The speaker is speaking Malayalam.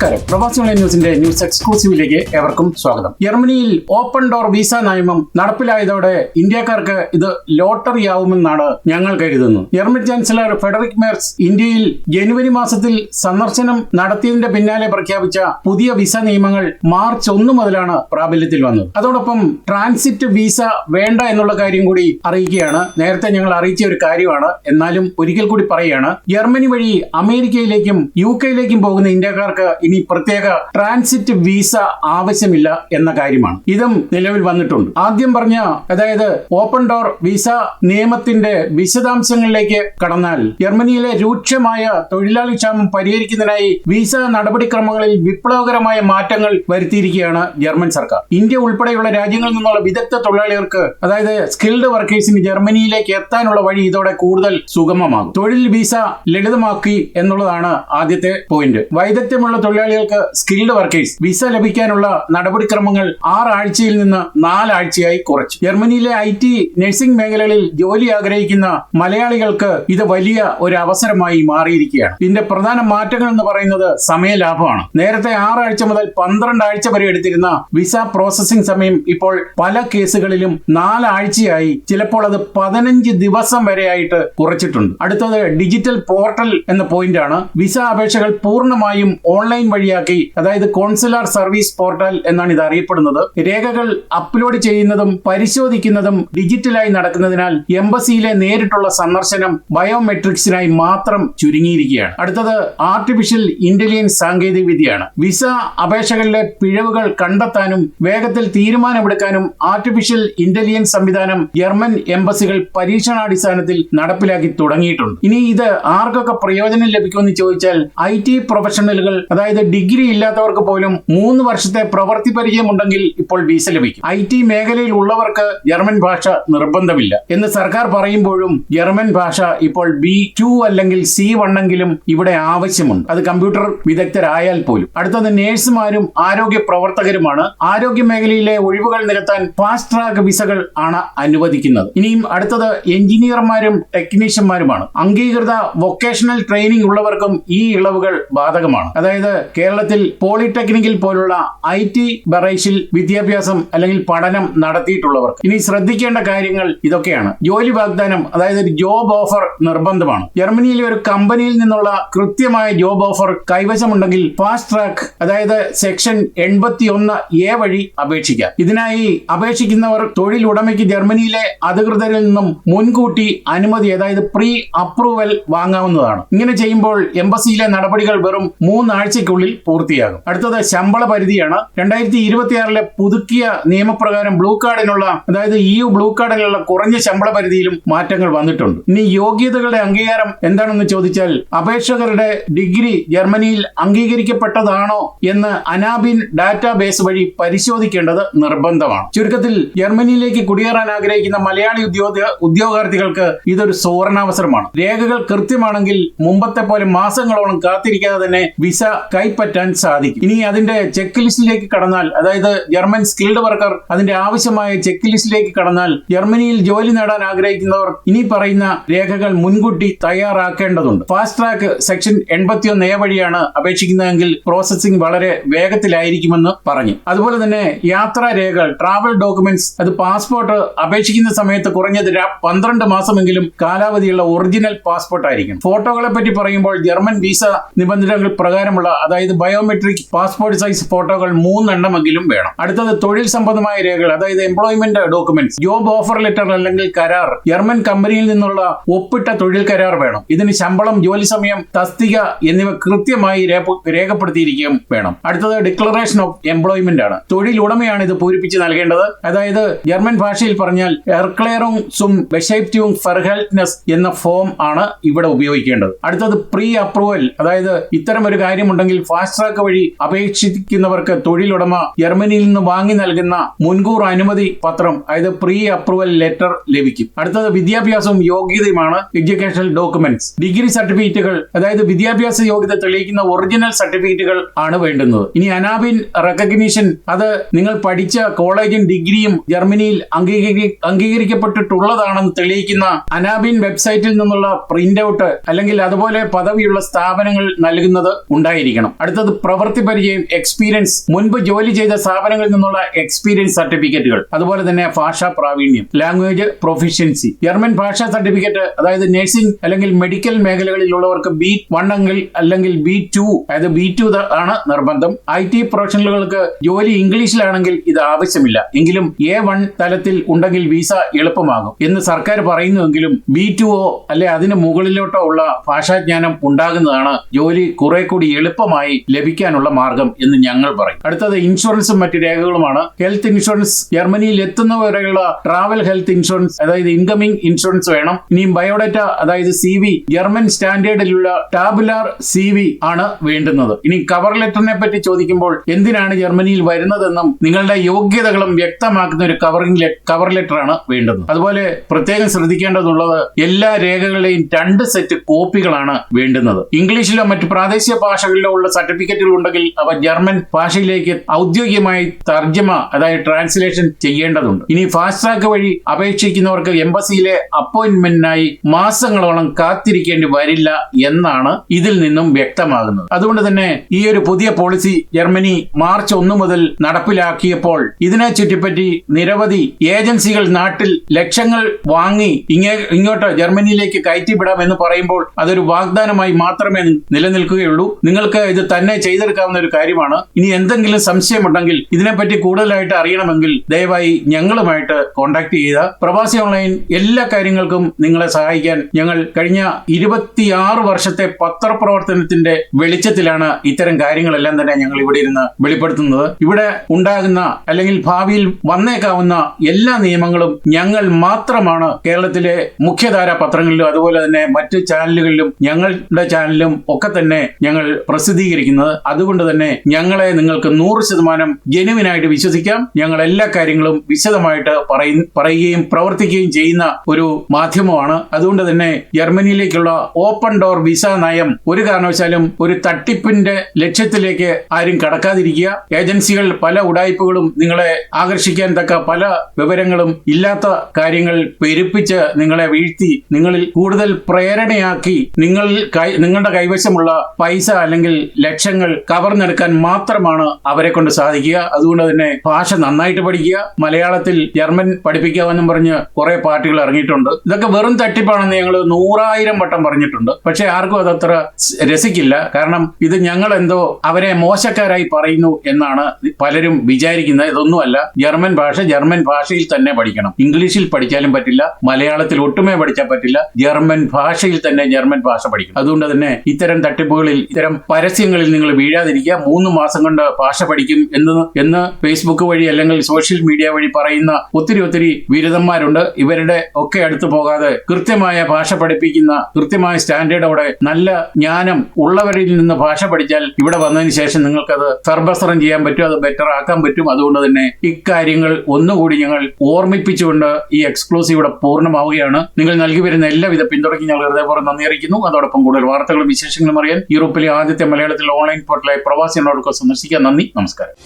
നമസ്കാരം. പ്രവാസി ഓൺലൈൻ ന്യൂസിന്റെ ന്യൂസ് എക്സ്ക്ലൂസീവിലേക്ക് ഏവർക്കും സ്വാഗതം. ജർമ്മനിയിൽ ഓപ്പൺ ഡോർ വിസ നിയമം നടപ്പിലായതോടെ ഇന്ത്യക്കാർക്ക് ഇത് ലോട്ടറിയാവുമെന്നാണ് ഞങ്ങൾ കരുതുന്നത്. ജർമ്മൻ ചാൻസലർ ഫ്രെഡറിക് മെർസ് ഇന്ത്യയിൽ ജനുവരി മാസത്തിൽ സന്ദർശനം നടത്തിയതിന്റെ പിന്നാലെ പ്രഖ്യാപിച്ച പുതിയ വിസ നിയമങ്ങൾ മാർച്ച് 1 മുതലാണ് പ്രാബല്യത്തിൽ വന്നത്. അതോടൊപ്പം ട്രാൻസിറ്റ് വിസ വേണ്ട എന്നുള്ള കാര്യം കൂടി അറിയിക്കുകയാണ്. നേരത്തെ ഞങ്ങൾ അറിയിച്ച ഒരു കാര്യമാണ്, എന്നാലും ഒരിക്കൽ കൂടി പറയുകയാണ്. ജർമ്മനി വഴി അമേരിക്കയിലേക്കും UK-യിലേക്കും പോകുന്ന ഇന്ത്യക്കാർക്ക് ഇനി പ്രത്യേക ട്രാൻസിറ്റ് വിസ ആവശ്യമില്ല എന്ന കാര്യമാണ്. ഇതും നിലവിൽ വന്നിട്ടുണ്ട്. ആദ്യം പറഞ്ഞ അതായത് ഓപ്പൺ ഡോർ വിസ നിയമത്തിന്റെ വിശദാംശങ്ങളിലേക്ക് കടന്നാൽ ജർമ്മനിയിലെ രൂക്ഷമായ തൊഴിലാളി ക്ഷാമം പരിഹരിക്കുന്നതിനായി വിസ നടപടിക്രമങ്ങളിൽ വിപ്ലവകരമായ മാറ്റങ്ങൾ വരുത്തിയിരിക്കുകയാണ് ജർമ്മൻ സർക്കാർ. ഇന്ത്യ ഉൾപ്പെടെയുള്ള രാജ്യങ്ങളിൽ നിന്നുള്ള വിദഗ്ധ തൊഴിലാളികൾക്ക് അതായത് സ്കിൽഡ് വർക്കേഴ്സിന് ജർമ്മനിയിലേക്ക് എത്താനുള്ള വഴി ഇതോടെ കൂടുതൽ സുഗമമാകും. തൊഴിൽ വിസ ലളിതമാക്കി എന്നുള്ളതാണ് ആദ്യത്തെ പോയിന്റ്. വൈദഗ്ധ്യമുള്ള തൊഴിലാളികൾക്ക് സ്കിൽഡ് വർക്കേഴ്സ് വിസ ലഭിക്കാനുള്ള നടപടിക്രമങ്ങൾ 6 ആഴ്ചയിൽ നിന്ന് 4 ആഴ്ചയായി കുറച്ചു. ജർമ്മനിയിലെ IT നഴ്സിംഗ് മേഖലകളിൽ ജോലി ആഗ്രഹിക്കുന്ന മലയാളികൾക്ക് ഇത് വലിയ ഒരു അവസരമായി മാറിയിരിക്കുകയാണ്. ഇതിന്റെ പ്രധാന മാറ്റങ്ങൾ എന്ന് പറയുന്നത് സമയലാഭമാണ്. നേരത്തെ 6 ആഴ്ച മുതൽ 12 ആഴ്ച വരെ എടുത്തിരുന്ന വിസ പ്രോസസിംഗ് സമയം ഇപ്പോൾ പല കേസുകളിലും 4 ആഴ്ചയായി, ചിലപ്പോൾ അത് 15 ദിവസം വരെയായിട്ട് കുറച്ചിട്ടുണ്ട്. അടുത്തത് ഡിജിറ്റൽ പോർട്ടൽ എന്ന പോയിന്റ് ആണ്. വിസ അപേക്ഷകൾ പൂർണ്ണമായും ഓൺലൈൻ വഴിയാക്കി, അതായത് കോൺസുലാർ സർവീസ് പോർട്ടൽ എന്നാണ് ഇത് അറിയപ്പെടുന്നത്. രേഖകൾ അപ്ലോഡ് ചെയ്യുന്നതും പരിശോധിക്കുന്നതും ഡിജിറ്റലായി നടക്കുന്നതിനാൽ എംബസിയിലെ നേരിട്ടുള്ള സന്ദർശനം ബയോമെട്രിക്സിനായി മാത്രം ചുരുങ്ങിയിരിക്കുകയാണ്. അടുത്തത് ആർട്ടിഫിഷ്യൽ ഇന്റലിജൻസ് സാങ്കേതിക വിദ്യയാണ്. വിസ അപേക്ഷകളിലെ പിഴവുകൾ കണ്ടെത്താനും വേഗത്തിൽ തീരുമാനമെടുക്കാനും ആർട്ടിഫിഷ്യൽ ഇന്റലിജൻസ് സംവിധാനം ജർമ്മൻ എംബസികൾ പരീക്ഷണാടിസ്ഥാനത്തിൽ നടപ്പിലാക്കി തുടങ്ങിയിട്ടുണ്ട്. ഇനി ഇത് ആർക്കൊക്കെ പ്രയോജനം ലഭിക്കുമെന്ന് ചോദിച്ചാൽ IT പ്രൊഫഷണലുകൾ, അതായത് ഡിഗ്രി ഇല്ലാത്തവർക്ക് പോലും 3 വർഷത്തെ പ്രവൃത്തി പരിചയമുണ്ടെങ്കിൽ ഇപ്പോൾ വിസ ലഭിക്കും. IT മേഖലയിൽ ഉള്ളവർക്ക് ജർമ്മൻ ഭാഷ നിർബന്ധമില്ല എന്ന് സർക്കാർ പറയുമ്പോഴും ജർമ്മൻ ഭാഷ ഇപ്പോൾ B2 അല്ലെങ്കിൽ C1 എങ്കിലും ഇവിടെ ആവശ്യമുണ്ട്, അത് കമ്പ്യൂട്ടർ വിദഗ്ധരായാൽ പോലും. അടുത്തത് നേഴ്സുമാരും ആരോഗ്യ പ്രവർത്തകരുമാണ്. ആരോഗ്യ മേഖലയിലെ ഒഴിവുകൾ നികത്താൻ ഫാസ്റ്റ് ട്രാക്ക് വിസകൾ ആണ് അനുവദിക്കുന്നത്. ഇനിയും അടുത്തത് എഞ്ചിനീയർമാരും ടെക്നീഷ്യന്മാരുമാണ്. അംഗീകൃത വൊക്കേഷണൽ ട്രെയിനിങ് ഉള്ളവർക്കും ഈ ഇളവുകൾ ബാധകമാണ്. അതായത് കേരളത്തിൽ പോളിടെക്നിക്കിൽ പോലുള്ള IT ബറേഷിൽ വിദ്യാഭ്യാസം അല്ലെങ്കിൽ പഠനം നടത്തിയിട്ടുള്ളവർക്ക്. ഇനി ശ്രദ്ധിക്കേണ്ട കാര്യങ്ങൾ ഇതൊക്കെയാണ്. ജോലി വാഗ്ദാനം, അതായത് ഒരു ജോബ് ഓഫർ നിർബന്ധമാണ്. ജർമ്മനിയിലെ ഒരു കമ്പനിയിൽ നിന്നുള്ള കൃത്യമായ ജോബ് ഓഫർ കൈവശമുണ്ടെങ്കിൽ ഫാസ്റ്റ് ട്രാക്ക്, അതായത് സെക്ഷൻ 81A വഴി അപേക്ഷിക്കാം. ഇതിനായി അപേക്ഷിക്കുന്നവർ തൊഴിലുടമയ്ക്ക് ജർമ്മനിയിലെ അധികൃതരിൽ നിന്നും മുൻകൂട്ടി അനുമതി, അതായത് പ്രീ അപ്രൂവൽ വാങ്ങാവുന്നതാണ്. ഇങ്ങനെ ചെയ്യുമ്പോൾ എംബസിയിലെ നടപടികൾ വെറും 3 ആഴ്ചയ്ക്കുള്ളിൽ പൂർത്തിയാകും. അടുത്തത് ശമ്പള പരിധിയാണ്. 2026 പുതുക്കിയ നിയമപ്രകാരം ബ്ലൂ കാർഡിനുള്ള, അതായത് EU ബ്ലൂ കാർഡിനുള്ള കുറഞ്ഞ ശമ്പള പരിധിയിലും മാറ്റങ്ങൾ വന്നിട്ടുണ്ട്. ഇനി യോഗ്യതകളുടെ അംഗീകാരം എന്താണെന്ന് ചോദിച്ചാൽ അപേക്ഷകരുടെ ഡിഗ്രി ജർമ്മനിയിൽ അംഗീകരിക്കപ്പെട്ടതാണോ എന്ന് അനാബിൻ ഡാറ്റാബേസ് വഴി പരിശോധിക്കേണ്ടത് നിർബന്ധമാണ്. ചുരുക്കത്തിൽ ജർമ്മനിയിലേക്ക് കുടിയേറാൻ ആഗ്രഹിക്കുന്ന മലയാളി ഉദ്യോഗാർത്ഥികൾക്ക് ഇതൊരു സുവർണാവസരമാണ്. രേഖകൾ കൃത്യമാണെങ്കിൽ മുമ്പത്തെ പോലെ മാസങ്ങളോളം കാത്തിരിക്കാതെ തന്നെ വിസ കൈപ്പറ്റാൻ സാധിക്കും. ഇനി അതിന്റെ ചെക്ക് ലിസ്റ്റിലേക്ക് കടന്നാൽ, അതായത് ജർമ്മൻ സ്കിൽഡ് വർക്കർ അതിന്റെ ആവശ്യമായ ചെക്ക് ലിസ്റ്റിലേക്ക് കടന്നാൽ ജർമ്മനിയിൽ ജോലി നേടാൻ ആഗ്രഹിക്കുന്നവർ ഇനി പറയുന്ന രേഖകൾ മുൻകൂട്ടി തയ്യാറാക്കേണ്ടതുണ്ട്. ഫാസ്റ്റ് ട്രാക്ക് സെക്ഷൻ 81A വഴിയാണ് അപേക്ഷിക്കുന്നതെങ്കിൽ പ്രോസസിംഗ് വളരെ വേഗത്തിലായിരിക്കുമെന്ന് പറഞ്ഞു. അതുപോലെ തന്നെ യാത്രാ രേഖകൾ, ട്രാവൽ ഡോക്യുമെന്റ്സ്, അത് പാസ്പോർട്ട് അപേക്ഷിക്കുന്ന സമയത്ത് കുറഞ്ഞത് 12 മാസമെങ്കിലും കാലാവധിയുള്ള ഒറിജിനൽ പാസ്പോർട്ട് ആയിരിക്കണം. ഫോട്ടോകളെ പറ്റി പറയുമ്പോൾ ജർമ്മൻ വിസ നിബന്ധനകൾ പ്രകാരമുള്ള, അതായത് ബയോമെട്രിക് പാസ്പോർട്ട് സൈസ് ഫോട്ടോകൾ 3 എണ്ണമെങ്കിലും വേണം. അടുത്തത് തൊഴിൽ സംബന്ധമായ രേഖകൾ, അതായത് employment documents, job offer letter അല്ലെങ്കിൽ കരാർ, ജർമ്മൻ കമ്പനിയിൽ നിന്നുള്ള ഒപ്പിട്ട തൊഴിൽ കരാർ വേണം. ഇതിന് ശമ്പളം, ജോലി സമയം, തസ്തിക എന്നിവ കൃത്യമായി രേഖപ്പെടുത്തിയിരിക്കുകയും വേണം. അടുത്തത് ഡിക്ലറേഷൻ ഓഫ് എംപ്ലോയ്മെന്റ് ആണ്. തൊഴിൽ ഉടമയാണ് ഇത് പൂരിപ്പിച്ച് നൽകേണ്ടത്. അതായത് ജർമ്മൻ ഭാഷയിൽ പറഞ്ഞാൽ എർക്ലേറും സും ബെഷൈപ്റ്റിയും ഫെർഹെൽറ്റ്നെസ് എന്ന ഫോം ആണ് ഇവിടെ ഉപയോഗിക്കേണ്ടത്. അടുത്തത് പ്രീ അപ്രൂവൽ, അതായത് ഇത്തരം ഒരു കാര്യമുണ്ടെങ്കിൽ ഫാസ്റ്റ് ട്രാക്ക് വഴി അപേക്ഷിക്കുന്നവർക്ക് തൊഴിലുടമ ജർമ്മനിയിൽ നിന്ന് വാങ്ങി നൽകുന്ന മുൻകൂർ അനുമതി പത്രം, അതായത് പ്രീ അപ്രൂവൽ ലെറ്റർ ലഭിക്കും. അടുത്തത് വിദ്യാഭ്യാസവും യോഗ്യതയുമാണ്. എഡ്യൂക്കേഷണൽ ഡോക്യുമെന്റ്സ്, ഡിഗ്രി സർട്ടിഫിക്കറ്റുകൾ, അതായത് വിദ്യാഭ്യാസ യോഗ്യത തെളിയിക്കുന്ന ഒറിജിനൽ സർട്ടിഫിക്കറ്റുകൾ ആണ് വേണ്ടുന്നത്. ഇനി അനാബിൻ റെക്കഗ്നിഷൻ, അത് നിങ്ങൾ പഠിച്ച കോളേജും ഡിഗ്രിയും ജർമ്മനിയിൽ അംഗീകരിക്കപ്പെട്ടിട്ടുള്ളതാണെന്ന് തെളിയിക്കുന്ന അനാബിൻ വെബ്സൈറ്റിൽ നിന്നുള്ള പ്രിന്റ് ഔട്ട് അല്ലെങ്കിൽ അതുപോലെ പദവിയുള്ള സ്ഥാപനങ്ങൾ നൽകുന്നത് ഉണ്ടായിരിക്കണം. വേണം. അടുത്തത് പ്രവൃത്തി പരിചയം, എക്സ്പീരിയൻസ്, മുൻപ് ജോലി ചെയ്ത സ്ഥാപനങ്ങളിൽ നിന്നുള്ള എക്സ്പീരിയൻസ് സർട്ടിഫിക്കറ്റുകൾ. അതുപോലെ തന്നെ ഭാഷാ പ്രാവീണ്യം, ലാംഗ്വേജ് പ്രൊഫിഷ്യൻസി. ജർമ്മൻ ഭാഷാ സർട്ടിഫിക്കറ്റ്, അതായത് നഴ്സിംഗ് അല്ലെങ്കിൽ മെഡിക്കൽ മേഖലകളിലുള്ളവർക്ക് B1 അല്ലെങ്കിൽ B2, അതായത് B2 ആണ് നിർബന്ധം. IT പ്രൊഫഷണലുകൾക്ക് ജോലി ഇംഗ്ലീഷിലാണെങ്കിൽ ഇത് ആവശ്യമില്ല. എങ്കിലും A1 തലത്തിൽ ഉണ്ടെങ്കിൽ വിസ എളുപ്പമാകും എന്ന് സർക്കാർ പറയുന്നുവെങ്കിലും B2 അല്ലെ അതിന് മുകളിലോട്ടോ ഉള്ള ഭാഷാജ്ഞാനം ഉണ്ടാകുന്നതാണ് ജോലി കുറെ കൂടി എളുപ്പമായി ലഭിക്കാനുള്ള മാർഗം എന്ന് ഞങ്ങൾ പറയും. അടുത്തത് ഇൻഷുറൻസും മറ്റു രേഖകളുമാണ്. ഹെൽത്ത് ഇൻഷുറൻസ്, ജർമ്മനിയിൽ എത്തുന്നവരെയുള്ള ട്രാവൽ ഹെൽത്ത് ഇൻഷുറൻസ്, അതായത് ഇൻകമിംഗ് ഇൻഷുറൻസ് വേണം. ഇനിയും ബയോഡേറ്റ, അതായത് CV, ജർമ്മൻ സ്റ്റാൻഡേർഡിലുള്ള ടാബുലാർ CV ആണ് വേണ്ടുന്നത്. ഇനി കവർ ലെറ്ററിനെ പറ്റി ചോദിക്കുമ്പോൾ എന്തിനാണ് ജർമ്മനിയിൽ വരുന്നതെന്നും നിങ്ങളുടെ യോഗ്യതകളും വ്യക്തമാക്കുന്ന ഒരു കവർ ലെറ്റർ ആണ് വേണ്ടത്. അതുപോലെ പ്രത്യേകം ശ്രദ്ധിക്കേണ്ടതുള്ളത് എല്ലാ രേഖകളുടെയും 2 സെറ്റ് കോപ്പികളാണ് വേണ്ടുന്നത്. ഇംഗ്ലീഷിലോ മറ്റു പ്രാദേശിക ഭാഷകളിലോ ഉള്ള സർട്ടിഫിക്കറ്റുകൾ ഉണ്ടെങ്കിൽ അവ ജർമ്മൻ ഭാഷയിലേക്ക് ഔദ്യോഗികമായി തർജ്ജമ, അതായത് ട്രാൻസ്ലേഷൻ ചെയ്യേണ്ടതുണ്ട്. ഇനി ഫാസ്റ്റ് ട്രാക്ക് വഴി അപേക്ഷിക്കുന്നവർക്ക് എംബസിയിലെ അപ്പോയിന്റ്മെന്റിനായി മാസങ്ങളോളം കാത്തിരിക്കേണ്ടി വരില്ല എന്നാണ് ഇതിൽ നിന്നും വ്യക്തമാകുന്നത്. അതുകൊണ്ട് തന്നെ ഈ ഒരു പുതിയ പോളിസി ജർമ്മനി മാർച്ച് 1 മുതൽ നടപ്പിലാക്കിയപ്പോൾ ഇതിനെ ചുറ്റിപ്പറ്റി നിരവധി ഏജൻസികൾ നാട്ടിൽ ലക്ഷങ്ങൾ വാങ്ങി ഇങ്ങോട്ട് ജർമ്മനിയിലേക്ക് കയറ്റിവിടാം എന്ന് പറയുമ്പോൾ അതൊരു വാഗ്ദാനമായി മാത്രമേ നിലനിൽക്കുകയുള്ളൂ. നിങ്ങൾക്ക് ഇത് തന്നെ ചെയ്തെടുക്കാവുന്ന ഒരു കാര്യമാണ്. ഇനി എന്തെങ്കിലും സംശയമുണ്ടെങ്കിൽ ഇതിനെപ്പറ്റി കൂടുതലായിട്ട് അറിയണമെങ്കിൽ ദയവായി ഞങ്ങളുമായിട്ട് കോൺടാക്ട് ചെയ്യുക. പ്രവാസി ഓൺലൈൻ എല്ലാ കാര്യങ്ങൾക്കും നിങ്ങളെ സഹായിക്കാൻ ഞങ്ങൾ കഴിഞ്ഞ 26 വർഷത്തെ പത്രപ്രവർത്തനത്തിന്റെ വെളിച്ചത്തിലാണ് ഇത്തരം കാര്യങ്ങളെല്ലാം തന്നെ ഞങ്ങൾ ഇവിടെ ഇരുന്ന് വെളിപ്പെടുത്തുന്നത്. ഇവിടെ ഉണ്ടാകുന്ന അല്ലെങ്കിൽ ഭാവിയിൽ വന്നേക്കാവുന്ന എല്ലാ നിയമങ്ങളും ഞങ്ങൾ മാത്രമാണ് കേരളത്തിലെ മുഖ്യധാര പത്രങ്ങളിലും അതുപോലെ തന്നെ മറ്റ് ചാനലുകളിലും ഞങ്ങളുടെ ചാനലിലും ഒക്കെ തന്നെ ഞങ്ങൾ പ്രസിദ്ധീകരിക്കുന്നത്. അതുകൊണ്ട് തന്നെ ഞങ്ങളെ നിങ്ങൾക്ക് 100% ജെനുവിനായിട്ട് വിശ്വസിക്കാം. ഞങ്ങൾ എല്ലാ കാര്യങ്ങളും വിശദമായിട്ട് പറയുകയും പ്രവർത്തിക്കുകയും ചെയ്യുന്ന ഒരു മാധ്യമമാണ്. അതുകൊണ്ട് തന്നെ ജർമ്മനിയിലേക്കുള്ള ഓപ്പൺ ഡോർ വിസ നയം ഒരു കാരണവശാലും ഒരു തട്ടിപ്പിന്റെ ലക്ഷ്യത്തിലേക്ക് ആരും കടക്കാതിരിക്കുക. ഏജൻസികൾ പല ഉടായ്പകളും നിങ്ങളെ ആകർഷിക്കാൻ തക്ക പല വിവരങ്ങളും ഇല്ലാത്ത കാര്യങ്ങൾ പെരുപ്പിച്ച് നിങ്ങളെ വീഴ്ത്തി നിങ്ങളിൽ കൂടുതൽ പ്രേരണയാക്കി നിങ്ങളുടെ കൈവശമുള്ള പൈസ അല്ലെങ്കിൽ ലക്ഷങ്ങൾ കവർന്നെടുക്കാൻ മാത്രമാണ് അവരെ കൊണ്ട് സാധിക്കുക. അതുകൊണ്ട് തന്നെ ഭാഷ നന്നായിട്ട് പഠിക്കുക. മലയാളത്തിൽ ജർമ്മൻ പഠിപ്പിക്കാമെന്നും പറഞ്ഞ് കുറെ പാർട്ടികൾ ഇറങ്ങിയിട്ടുണ്ട്. ഇതൊക്കെ വെറും തട്ടിപ്പാണെന്ന് ഞങ്ങൾ 100,000 വട്ടം പറഞ്ഞിട്ടുണ്ട്. പക്ഷെ ആർക്കും അതത്ര രസിക്കില്ല. കാരണം ഇത് ഞങ്ങൾ എന്തോ അവരെ മോശക്കാരായി പറയുന്നു എന്നാണ് പലരും വിചാരിക്കുന്നത്. ഇതൊന്നുമല്ല. ജർമ്മൻ ഭാഷയിൽ തന്നെ പഠിക്കണം. ഇംഗ്ലീഷിൽ പഠിച്ചാലും പറ്റില്ല, മലയാളത്തിൽ ഒട്ടുമേ പഠിച്ചാൽ പറ്റില്ല. ജർമ്മൻ ഭാഷയിൽ തന്നെ ജർമ്മൻ ഭാഷ പഠിക്കണം. അതുകൊണ്ട് തന്നെ ഇത്തരം തട്ടിപ്പുകളിൽ, ഇത്തരം പരസ്യങ്ങളിൽ നിങ്ങൾ വീഴാതിരിക്കുക. 3 മാസം കൊണ്ട് ഭാഷ പഠിക്കും എന്ന് ഫേസ്ബുക്ക് വഴി അല്ലെങ്കിൽ സോഷ്യൽ മീഡിയ വഴി പറയുന്ന ഒത്തിരി ബിരുദന്മാരുണ്ട്. ഇവരുടെ ഒക്കെ അടുത്ത് പോകാതെ കൃത്യമായ ഭാഷ പഠിപ്പിക്കുന്ന, കൃത്യമായ സ്റ്റാൻഡേർഡോടെ നല്ല ജ്ഞാനം ഉള്ളവരിൽ നിന്ന് ഭാഷ പഠിച്ചാൽ ഇവിടെ വന്നതിന് ശേഷം നിങ്ങൾക്കത് സർബസ്ത്രം ചെയ്യാൻ പറ്റും, അത് ബെറ്റർ ആക്കാൻ പറ്റും. അതുകൊണ്ട് തന്നെ ഇക്കാര്യങ്ങൾ ഒന്നുകൂടി ഞങ്ങൾ ഓർമ്മിപ്പിച്ചുകൊണ്ട് ഈ എക്സ്ക്ലൂസീവ് ഇവിടെ പൂർണ്ണമാവുകയാണ്. നിങ്ങൾ നൽകി വരുന്ന എല്ലാവിധ പിന്തുണയ്ക്ക് ഞങ്ങൾ ഹൃദയപൂർവ്വം നന്ദി അറിയിക്കുന്നു. അതോടൊപ്പം കൂടുതൽ വാർത്തകളും വിശേഷങ്ങളും അറിയാൻ യൂറോപ്പിലെ ആദ്യത്തെ മലയാളത്തിലെ ഓൺലൈൻ പോർട്ടലായ പ്രവാസി സന്ദർശിക്കാൻ. നന്ദി, നമസ്കാരം.